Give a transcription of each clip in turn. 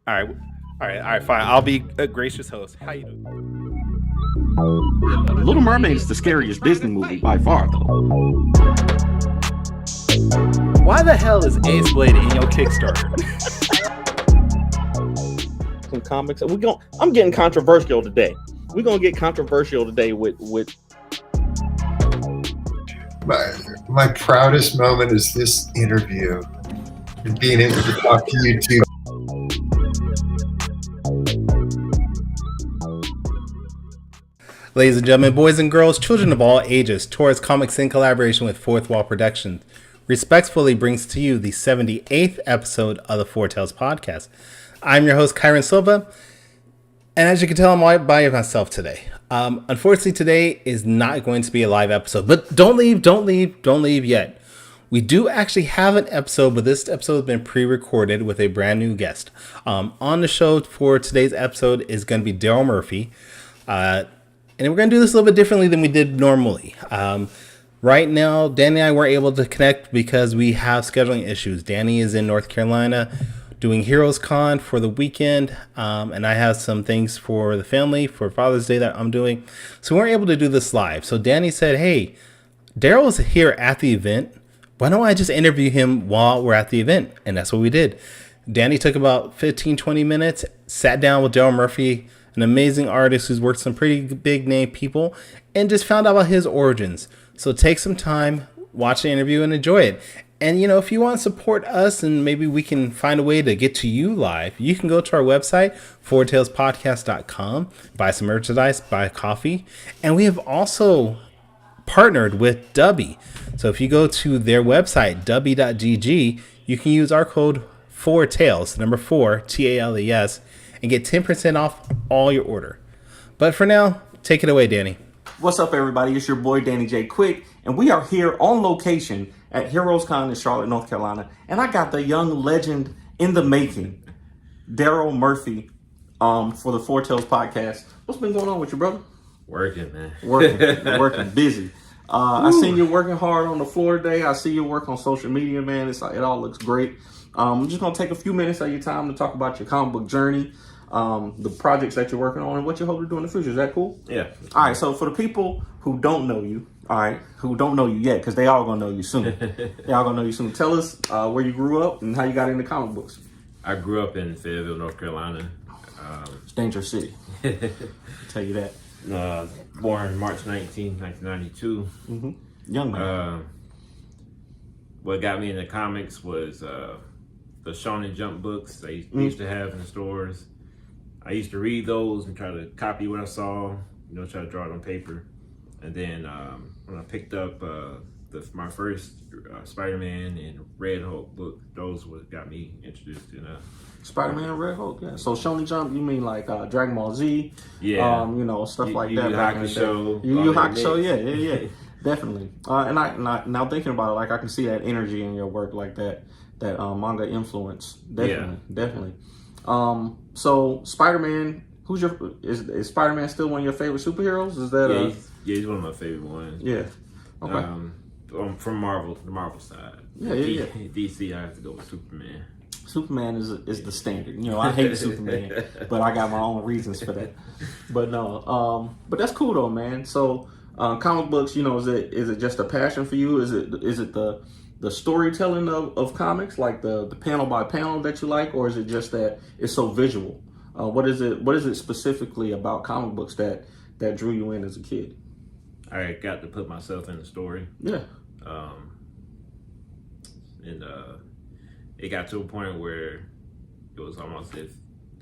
All right, fine. I'll be a gracious host. How you doing? Little Mermaid is the scariest Disney movie by far, though. Why the hell is Ace Blade in your Kickstarter? Some comics. I'm getting controversial today. We're gonna get controversial today with. My proudest moment is this interview and being able to talk to you two. Ladies and gentlemen, boys and girls, children of all ages, Taurus Comics in collaboration with Fourth Wall Productions respectfully brings to you the 78th episode of the Four Tales podcast. I'm your host, Kyron Silva, and as you can tell, I'm all by myself today. Unfortunately, today is not going to be a live episode, but don't leave yet. We do actually have an episode, but this episode has been pre-recorded with a brand new guest. On the show for today's episode is going to be Darryl Murphy. And we're going to do this a little bit differently than we did normally. Right now, Danny and I weren't able to connect because we have scheduling issues. Danny is in North Carolina doing Heroes Con for the weekend. And I have some things for the family for Father's Day that I'm doing. So we weren't able to do this live. So Danny said, hey, Darryl's here at the event. Why don't I just interview him while we're at the event? And that's what we did. Danny took about 15-20 minutes, sat down with Darryl Murphy, an amazing artist who's worked with some pretty big name people, and just found out about his origins. So take some time, watch the interview, and enjoy it. And, you know, if you want to support us and maybe we can find a way to get to you live, you can go to our website, fourtalespodcast.com, buy some merchandise, buy coffee. And we have also partnered with Dubby. So if you go to their website, dubby.gg, you can use our code 4TALES, number 4, TALES, and get 10% off all your order. But for now, take it away, Danny. What's up, everybody? It's your boy, Danny J. Quick, and we are here on location at Heroes Con in Charlotte, North Carolina. And I got the young legend in the making, Darryl Murphy, for the Four Tales podcast. What's been going on with you, brother? Working, man. Working, busy. I seen you working hard on the floor today. I see you work on social media, man. It all looks great. I'm just going to take a few minutes of your time to talk about your comic book journey, the projects that you're working on, and what you hope to do in the future. Is that cool? Yeah. All right, so for the people who don't know you, who don't know you yet, because they all going to know you soon. Tell us where you grew up and how you got into comic books. I grew up in Fayetteville, North Carolina. It's a dangerous city. I'll tell you that. Born March 19, 1992. Mm-hmm. Young man. What got me into comics was the Shonen Jump books they used to have in the stores. I used to read those and try to copy what I saw, try to draw it on paper. And then when I picked up my first Spider-Man and Red Hulk book, those what got me introduced in Spider-Man and Red Hulk, yeah. So Shonen Jump, you mean like Dragon Ball Z? Yeah. Stuff like that. Yu Hakusho. Yu Hakusho, yeah. Definitely. And I now thinking about it, like I can see that energy in your work, like that manga influence. Definitely. So Spider-Man, is Spider-Man still one of your favorite superheroes? Is that he's one of my favorite ones. Yeah. Okay. From Marvel, the Marvel side. Yeah. DC, I have to go with Superman. Superman is the standard. I hate Superman, but I got my own reasons for that. But no, but that's cool though, man. So comic books, is it just a passion for you? Is it the storytelling of comics, like the panel by panel that you like, or is it just that it's so visual? What is it specifically about comic books that drew you in as a kid? I got to put myself in the story. Yeah. And it got to a point where it was almost as if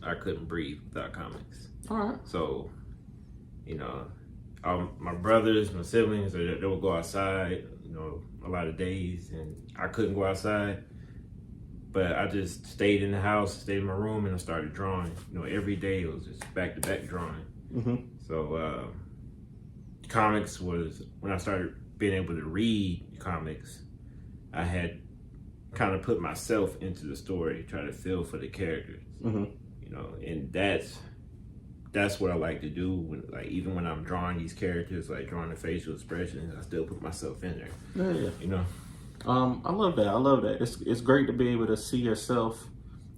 I couldn't breathe without comics. All right. So, my brothers, my siblings, they would go outside, a lot of days, and I couldn't go outside. But I just stayed in the house, stayed in my room, and I started drawing. Every day it was just back-to-back drawing. Mm-hmm. So comics was, when I started being able to read comics, I had kind of put myself into the story, try to feel for the characters. Mm-hmm. And that's what I like to do. Even when I'm drawing these characters, like drawing the facial expressions, I still put myself in there. Yeah. I love that. I love that. It's great to be able to see yourself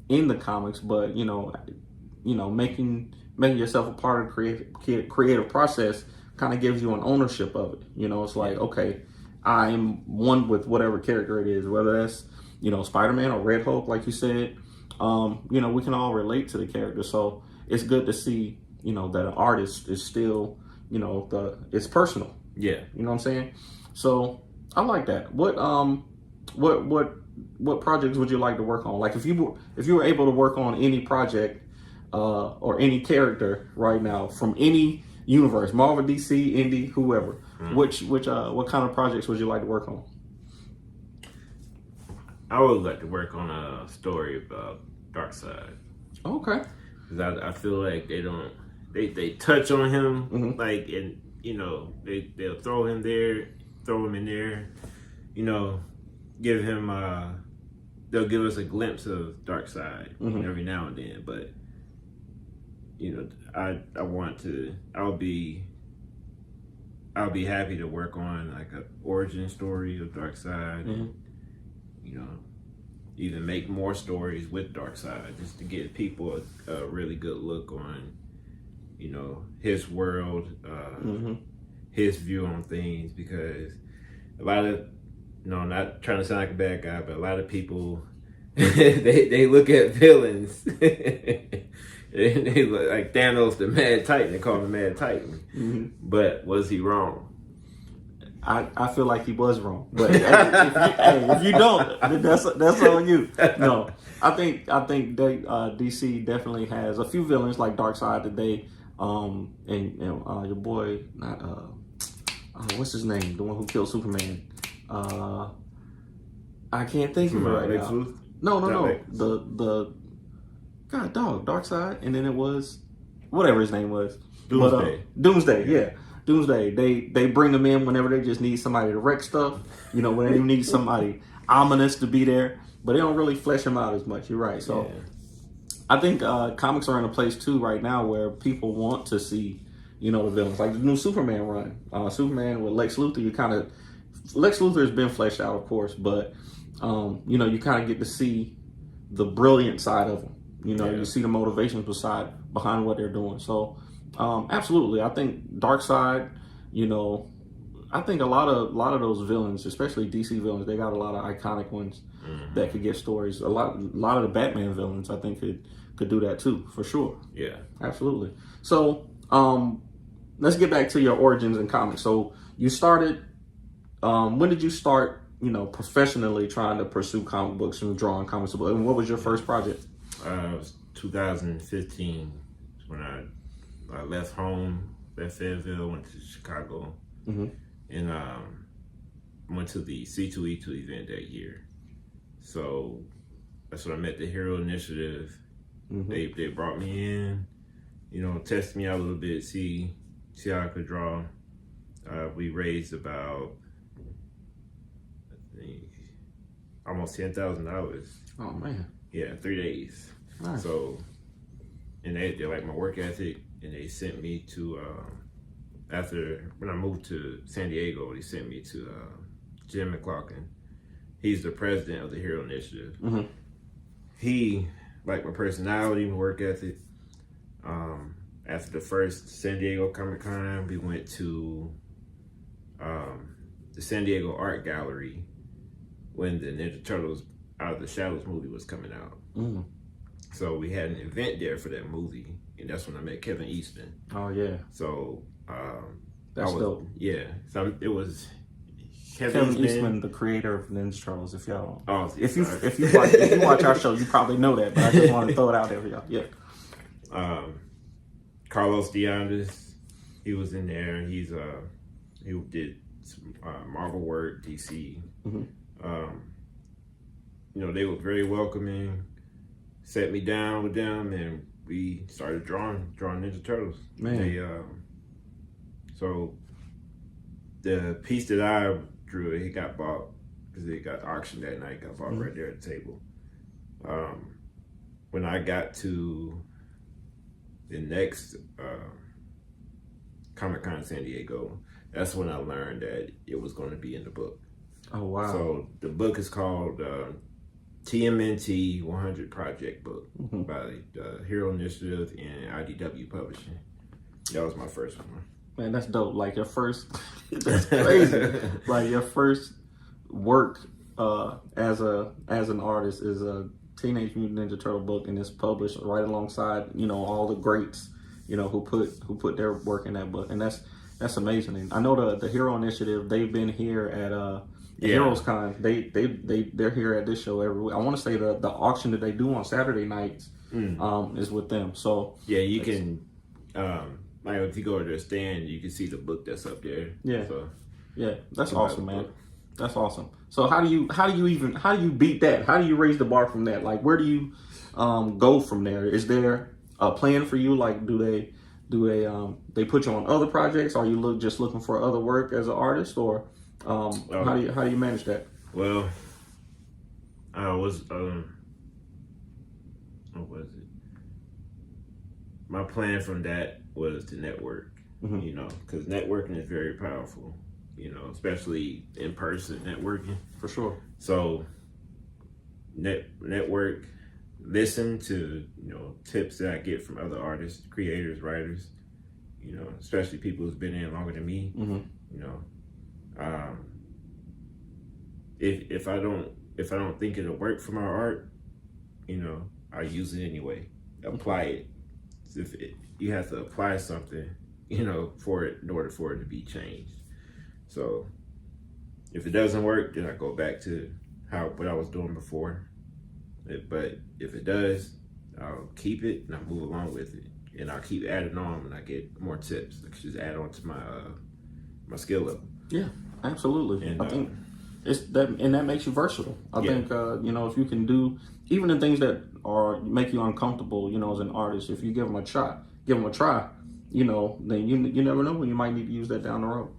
in the comics, but making yourself a part of the creative process kind of gives you an ownership of it. It's like, okay, I am one with whatever character it is, whether that's Spider-Man or Red Hulk, like you said. We can all relate to the character, so it's good to see that an artist is still it's personal. Yeah, you know what I'm saying. So I like that. What projects would you like to work on? Like if you were able to work on any project or any character right now from any universe, Marvel, DC, Indie, whoever, what kind of projects would you like to work on? I would like to work on a story about Darkseid. Okay. Because I feel like they touch on him, Mm-hmm. like, and they'll throw him in there, give him they'll give us a glimpse of Darkseid Mm-hmm. every now and then, but I'll be happy to work on like an origin story of Darkseid. Mm-hmm. And, even make more stories with Darkseid, just to give people a really good look on, his world, Mm-hmm. his view on things. Because a lot of, not trying to sound like a bad guy, but a lot of people they look at villains and they look like Thanos, the Mad Titan. They call him the Mad Titan, but was he wrong? I feel like he was wrong, but if you don't, then that's on you. No, I think DC definitely has a few villains like Darkseid that they and your boy, not what's his name, the one who killed Superman. I can't think of it right Lex now. Luthor? No, Lex. the Darkseid, and then it was whatever his name was. Doomsday. Doomsday, yeah. Doomsday. They bring them in whenever they just need somebody to wreck stuff. When they need somebody ominous to be there, but they don't really flesh them out as much. You're right. So I think comics are in a place too right now where people want to see, the villains. Like the new Superman run, Superman with Lex Luthor. Lex Luthor has been fleshed out, of course, but you kind of get to see the brilliant side of him. You see the motivations behind what they're doing. So. Absolutely. I think Darkseid, I think a lot of those villains, especially DC villains, they got a lot of iconic ones that could get stories. A lot of the Batman villains, I think, could do that too, for sure. Yeah. Absolutely. So, let's get back to your origins in comics. So you started, when did you start, professionally trying to pursue comic books and drawing comics? And what was your first project? It was 2015 when I left home, left Fayetteville, went to Chicago, and went to the C2E2 event that year. So that's when I met the Hero Initiative. They brought me in, tested me out a little bit, see how I could draw. We raised about, I think, almost $10,000. Oh man! Yeah, 3 days. Nice. So, and they like my work ethic. And they sent me to, when I moved to San Diego, they sent me to Jim McLaughlin. He's the president of the Hero Initiative. He liked my personality and work ethic. After the first San Diego Comic Con, we went to the San Diego Art Gallery when the Ninja Turtles Out of the Shadows movie was coming out. So we had an event there for that movie. And that's when I met Kevin Eastman. Oh yeah. So that's dope. Yeah. So it was Kevin Eastman, the creator of Ninja Turtles. If y'all, if you sorry. watch our show, you probably know that. But I just want to throw it out there for y'all. Yeah. Carlos Deandes, he was in there. He did some Marvel work, DC. They were very welcoming. Set me down with them and we started drawing Ninja Turtles. Man. So the piece that I drew, it got bought because it got auctioned that night. Got bought right there at the table. When I got to the next Comic Con San Diego, that's when I learned that it was going to be in the book. Oh wow! So the book is called TMNT 100 Project Book by the Hero Initiative and IDW Publishing. That was my first one. Man, that's dope. Like your first, that's crazy. Like your first work as an artist is a Teenage Mutant Ninja Turtle book, and it's published right alongside all the greats who put their work in that book, and that's amazing. And I know the Hero Initiative, they've been here at Heroes Con. They're here at this show every week. I want to say the auction that they do on Saturday nights is with them. So yeah, you can like if you go to their stand, you can see the book that's up there. Yeah, so, yeah, that's awesome, man. That's awesome. So how do you beat that? How do you raise the bar from that? Like where do you go from there? Is there a plan for you? Like do they put you on other projects? Are you just looking for other work as an artist, or how do you manage that? Well, I was what was it? My plan from that was to network, because networking is very powerful, especially in person networking. For sure. So network, listen to, tips that I get from other artists, creators, writers, especially people who's been in longer than me, if I don't think it'll work for my art, I use it anyway, apply it. You have to apply something, for it in order for it to be changed. So if it doesn't work, then I go back to what I was doing before. But if it does, I'll keep it and I'll move along with it, and I'll keep adding on when I get more tips. I can just add on to my skill level. Yeah, absolutely. And, I think that makes you versatile. I think if you can do even the things that make you uncomfortable, as an artist, if you give them a try, then you never know when you might need to use that down the road.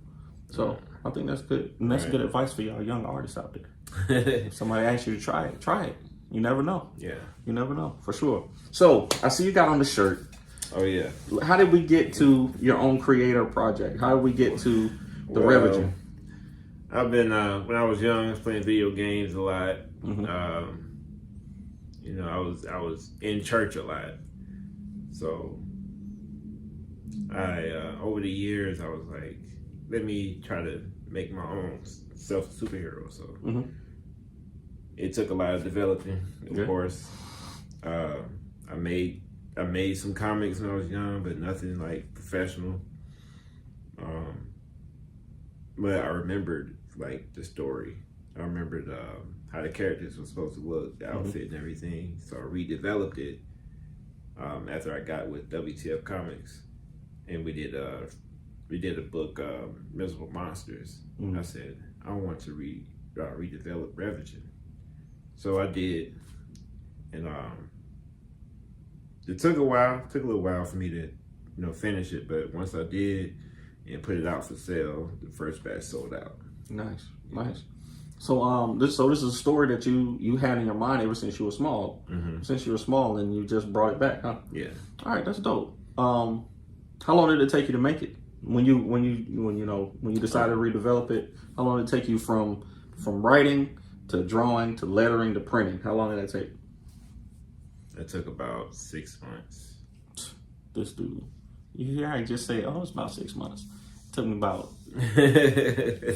So I think that's good, and that's good advice for y'all young artists out there. If somebody asks you to try it. You never know. Yeah, you never know for sure. So I see you got on the shirt. Oh yeah. How did we get to your own creator project? How did we get to the Reverend? I've been when I was young, I was playing video games a lot. I was in church a lot. So I over the years I was like, let me try to make my own self superhero. So it took a lot of developing, of course. I made some comics when I was young, but nothing like professional. But I remembered like the story. I remembered how the characters were supposed to look, the outfit and everything. So I redeveloped it after I got with WTF Comics, and we did a book, Miserable Monsters. I said I want to redevelop Reverend. So I did, and it took a while. It took a little while for me to finish it, but once I did and put it out for sale, the first batch sold out. Nice. So this is a story that you had in your mind ever since you were small. Since you were small, and you just brought it back, huh? Yeah. All right, that's dope. How long did it take you to make it? When you decided to redevelop it, how long did it take you from writing to drawing to lettering to printing? How long did that take? It took about 6 months. This dude, you hear I just say, it's about 6 months. It took me about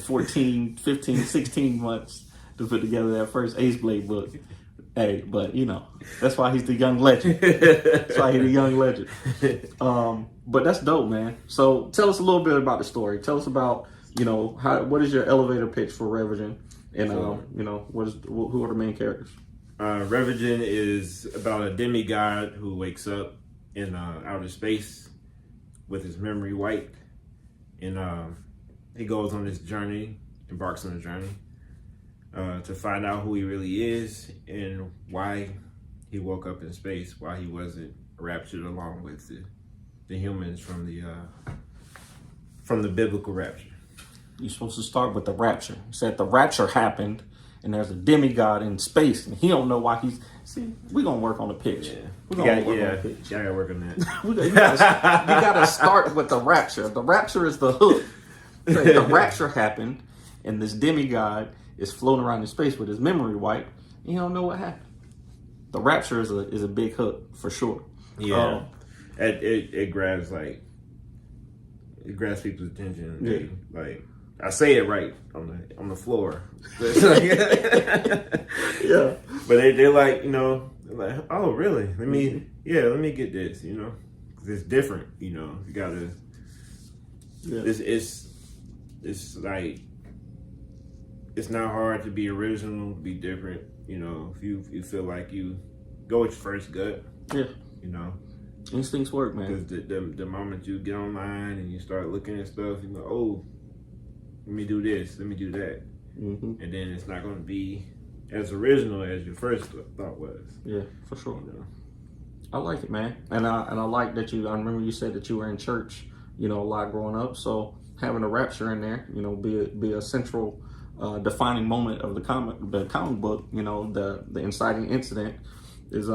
14, 15, 16 months to put together that first Ace Blade book. Hey, but that's why he's the young legend. That's why he's the young legend. But that's dope, man. So tell us a little bit about the story. Tell us about, what is your elevator pitch for Reverend, and who are the main characters? Reverend is about a demigod who wakes up in outer space with his memory wiped, and he goes on this journey, embarks on a journey to find out who he really is and why he woke up in space, why he wasn't raptured along with the humans from the biblical rapture. You're supposed to start with the rapture. You said the rapture happened, and there's a demigod in space, and he don't know why he's. See, we're gonna work on the pitch. Yeah. We're gonna work on the pitch. Yeah, I gotta work on that. you gotta start with the rapture. The rapture is the hook. The rapture happened, and this demigod is floating around in space with his memory wiped. You don't know what happened. The rapture is a big hook for sure. Yeah, it grabs people's attention. Yeah. Like I say it right on the floor. Yeah, but they're like, they're like, oh really? Let me get this. Because it's different. You gotta. yeah. It's like it's not hard to be original, be different. If you feel like you go with your first gut. Yeah. Instincts work, man. Because the moment you get online and you start looking at stuff, you go, oh, let me do this, let me do that. Mm-hmm. And then it's not going to be as original as your first thought was. Yeah, for sure. I like it, man. And I like that I remember you said that you were in church, a lot growing up. So having a rapture in there, be a central defining moment of the comic book, the inciting incident is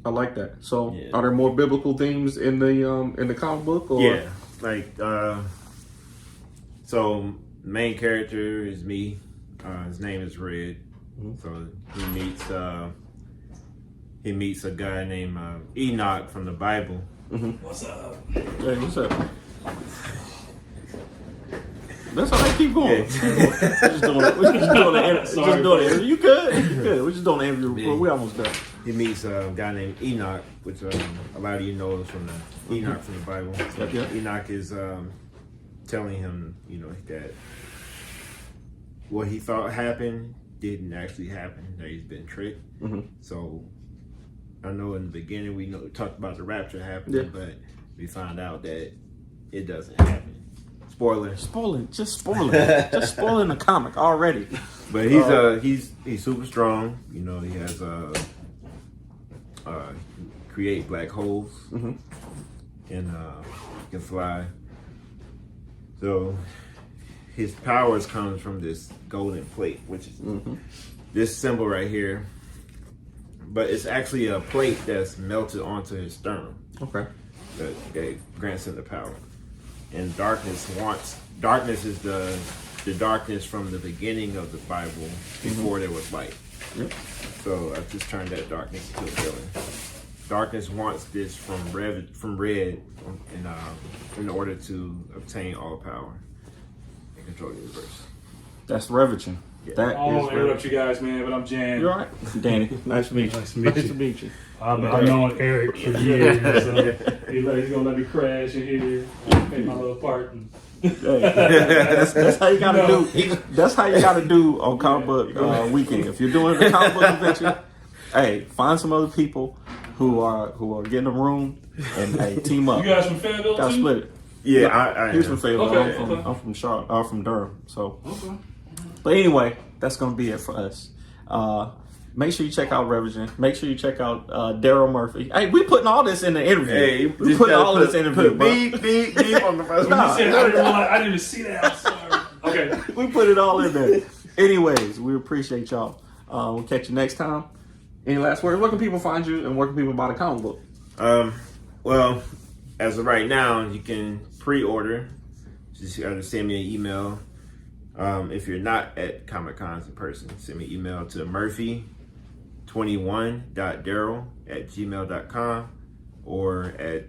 I like that. So, Are there more biblical themes in the comic book? Or? Yeah, like so main character is me. His name is Red. Mm-hmm. So he meets a guy named Enoch from the Bible. Mm-hmm. What's up? Hey, what's up? That's how they keep going. Yeah. We're just doing the interview. You good? We're just doing the interview. We almost done. He meets a guy named Enoch, which a lot of you know is from the Enoch from the Bible. Yep. Enoch is telling him, that what he thought happened didn't actually happen. That he's been tricked. Mm-hmm. So I know in the beginning we talked about the rapture happening, but we found out that it doesn't happen. Just spoiling the comic already. But he's super strong. He has create black holes, mm-hmm. and can fly. So his powers comes from this golden plate, which is mm-hmm. this symbol right here. But it's actually a plate that's melted onto his sternum. Okay. That grants him the power. And darkness is the darkness from the beginning of the Bible before there was light. Yep. So I just turned that darkness into a villain. Darkness wants this from red in order to obtain all power and control the universe. That's Revision. Yeah. I don't want to interrupt you guys, man, but I'm Jan. You're all right. Danny, nice to meet you. Nice to meet you. I've known Eric for years. So he's going to let me crash in here, pay my little part. That's how you gotta do. That's how you gotta do on comic book weekend. If you're doing the comic book convention, hey, find some other people who are getting a room and team up. You guys from Fayetteville too? Split it. Yeah, he's from Fayetteville. Okay, I'm from Charlotte. I'm from Durham. So, but anyway, that's gonna be it for us. Make sure you check out Revision. Make sure you check out Darryl Murphy. Hey, we putting all this in the interview. Hey, we putting all this interview, bro. Beep on the first one. I didn't even see that. I'm sorry. Okay. We put it all in there. Anyways, we appreciate y'all. We'll catch you next time. Any last words? Where can people find you and where can people buy the comic book? Well, as of right now, you can pre-order. Just send me an email. If you're not at Comic Cons in person, send me an email to murphy21.daryl@gmail.com or at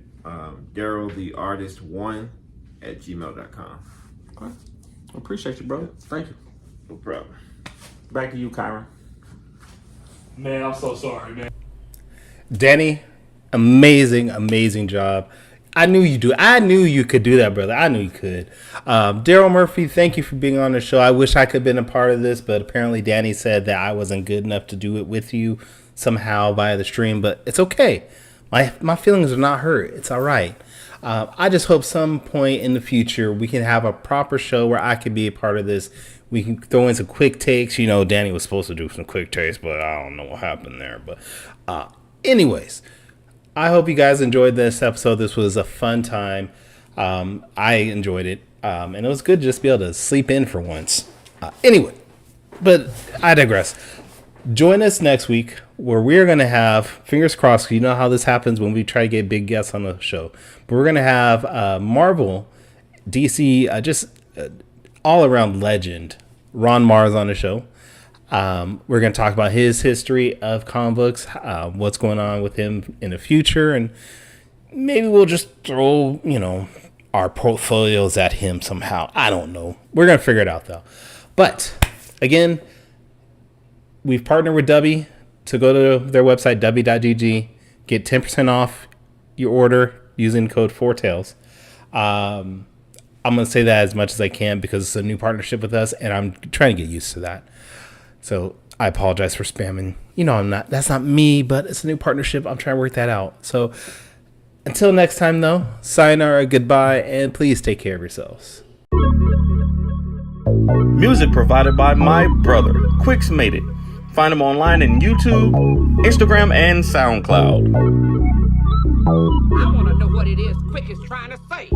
daryltheartist1@gmail.com. Okay. Appreciate you, brother. Thank you. No problem. Back to you, Kyron. Man, I'm so sorry, man. Danny, amazing job. I knew you do. I knew you could do that, brother. I knew you could. Darryl Murphy, thank you for being on the show. I wish I could have been a part of this, but apparently Danny said that I wasn't good enough to do it with you somehow via the stream, but it's okay. My feelings are not hurt. It's all right. I just hope some point in the future we can have a proper show where I can be a part of this. We can throw in some quick takes. Danny was supposed to do some quick takes, but I don't know what happened there. But anyways, I hope you guys enjoyed this episode. This was a fun time. I enjoyed it. And it was good to just be able to sleep in for once. Anyway, but I digress. Join us next week where we're going to have, fingers crossed, you know how this happens when we try to get big guests on the show. But we're going to have Marvel, DC, just all-around legend, Ron Mars on the show. We're going to talk about his history of comic books, what's going on with him in the future, and maybe we'll just throw, our portfolios at him somehow. I don't know. We're going to figure it out, though. But, again, we've partnered with Dubby to go to their website, dubby.gg, get 10% off your order using code 4tails. I'm going to say that as much as I can because it's a new partnership with us, and I'm trying to get used to that. So I apologize for spamming. That's not me, but it's a new partnership. I'm trying to work that out. So until next time, though, sayonara, goodbye, and please take care of yourselves. Music provided by my brother, Quix Made It. Find him online in YouTube, Instagram, and SoundCloud. I want to know what it is Quick is trying to say.